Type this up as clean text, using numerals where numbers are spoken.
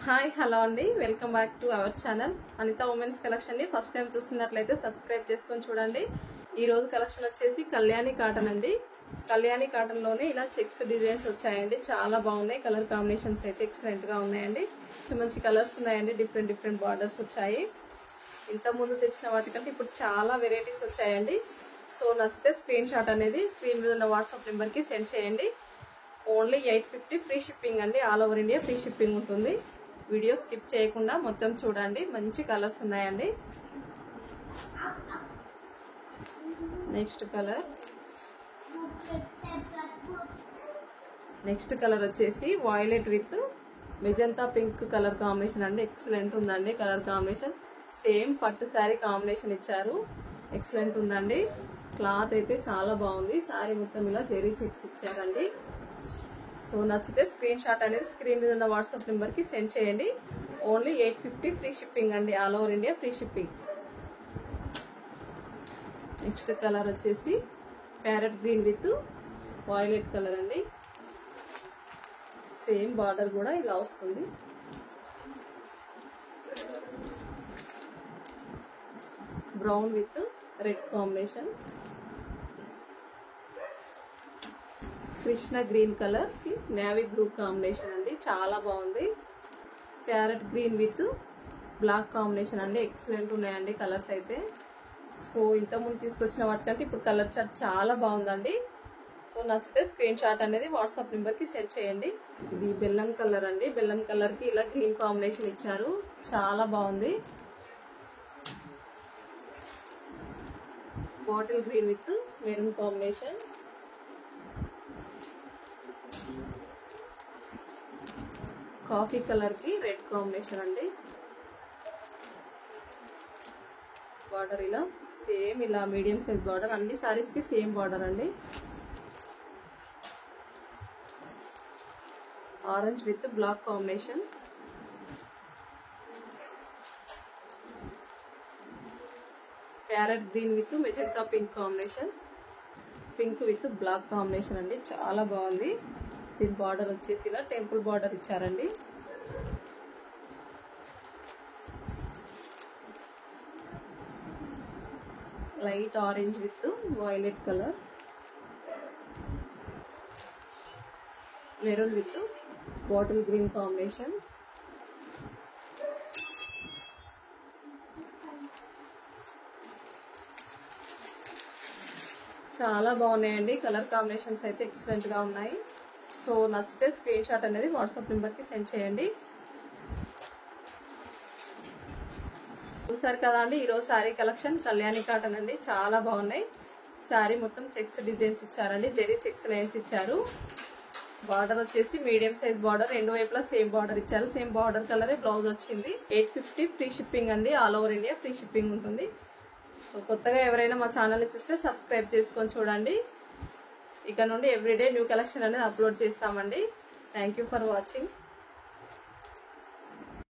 Hi hello అండి, welcome back to our channel Anitha women's collection ని first time చూస్తున్నట్లయితే subscribe చేసుకొని చూడండి. ఈ రోజు కలెక్షన్ వచ్చేసి కళ్యాణి కాటన్ అండి. కళ్యాణి కాటన్ లోనే ఇలా చెక్స్ డిజైన్స్ వచ్చాయండి. చాలా బాగున్నాయి. కలర్ కాంబినేషన్స్ అయితే ఎక్సలెంట్ గా ఉన్నాయండి. మంచి కలర్స్ ఉన్నాయండి. డిఫరెంట్ బార్డర్స్ వచ్చాయి. ఇంత ముందు తెచ్చిన వాటికంటే ఇప్పుడు చాలా వెరైటీస్ వచ్చాయండి. సో నచ్చితే స్క్రీన్ షాట్ అనేది స్క్రీన్ మీద ఉన్న వాట్సాప్ నెంబర్ కి సెండ్ చేయండి. ఓన్లీ 850 ఫ్రీ షిప్పింగ్ అండి. All over India free shipping ఉంటుంది. వీడియో స్కిప్ చేయకుండా మొత్తం చూడండి. మంచి కలర్స్ ఉన్నాయండి. నెక్స్ట్ కలర్ వచ్చేసి violet with magenta pink colour combination అండి. ఎక్సలెంట్ ఉందండి కలర్ కాంబినేషన్. సేమ్ పట్టు శారీ కాంబినేషన్ ఇచ్చారు. ఎక్సలెంట్ ఉందండి. క్లాత్ అయితే చాలా బాగుంది. శారీ మొత్తం ఇలా జెరీ చెక్స్ ఇచ్చారండి. సో నచ్చితే స్క్రీన్ షాట్ అనేది స్క్రీన్ మీద ఉన్న వాట్సాప్ నెంబర్ కి సెండ్ చేయండి. ఓన్లీ 850 ఫ్రీ షిప్పింగ్ అండి. All over India free shipping. Next colour వచ్చేసి parrot green with violet colour అండి. సేమ్ బార్డర్ కూడా ఇలా వస్తుంది. Brown with red combination. Krishna green colour కి నేవీ బ్లూ కాంబినేషన్ అండి. చాలా బాగుంది. Parrot green with black combination అండి. ఎక్సలెంట్ ఉన్నాయండి కలర్స్ అయితే. సో ఇంతకుముందు తీసుకొచ్చిన వాటికంటే ఇప్పుడు కలర్ చార్ట్ చాలా బాగుందండి. సో నచ్చితే స్క్రీన్ షాట్ అనేది వాట్సాప్ నెంబర్ కి సెండ్ చేయండి. ఇది బెల్లం కలర్ అండి. బెల్లం కలర్ కి ఇలా గ్రీన్ కాంబినేషన్ ఇచ్చారు. చాలా బాగుంది. Bottle green with maroon combination. Coffee colour కి రెడ్ కాంబినేషన్ అండి. బార్డర్ ఇలా సేమ్ ఇలా మీడియం సైజ్ బార్డర్. అన్ని సారీస్ కి సేమ్ బార్డర్ అండి. Orange with black combination. Parrot green with magenta pink combination. Pink with black combination అండి. చాలా బాగుంది. దీని బార్డర్ వచ్చేసి ఇలా టెంపుల్ బార్డర్ ఇచ్చారండి. Light orange with violet colour. Maroon with bottle green combination. చాలా బాగున్నాయండి. కలర్ కాంబినేషన్స్ అయితే ఎక్సలెంట్ గా ఉన్నాయి. సో నచ్చితే స్క్రీన్ షాట్ అనేది వాట్సాప్ నెంబర్ కి సెండ్ చేయండి. చూసారు కదా అండి ఈరోజు శారీ కలెక్షన్ కళ్యాణి కాటన్ అండి. చాలా బాగున్నాయి. శారీ మొత్తం చెక్స్ డిజైన్స్ ఇచ్చారండి. జెరీ చెక్స్ లైన్స్ ఇచ్చారు. బార్డర్ వచ్చేసి మీడియం సైజ్ బార్డర్. రెండు వైపులా సేమ్ బార్డర్ ఇచ్చారు. సేమ్ బార్డర్ కలరే బ్లౌజ్ వచ్చింది. 850 ఫ్రీ షిప్పింగ్ అండి. All over India free shipping ఉంటుంది. సో కొత్తగా ఎవరైనా మా ఛానల్ చూస్తే సబ్స్క్రైబ్ చేసుకొని చూడండి. ఇక నుండి ఎవ్రీడే న్యూ కలెక్షన్ అనేది అప్లోడ్ చేస్తామండి. Thank you for watching.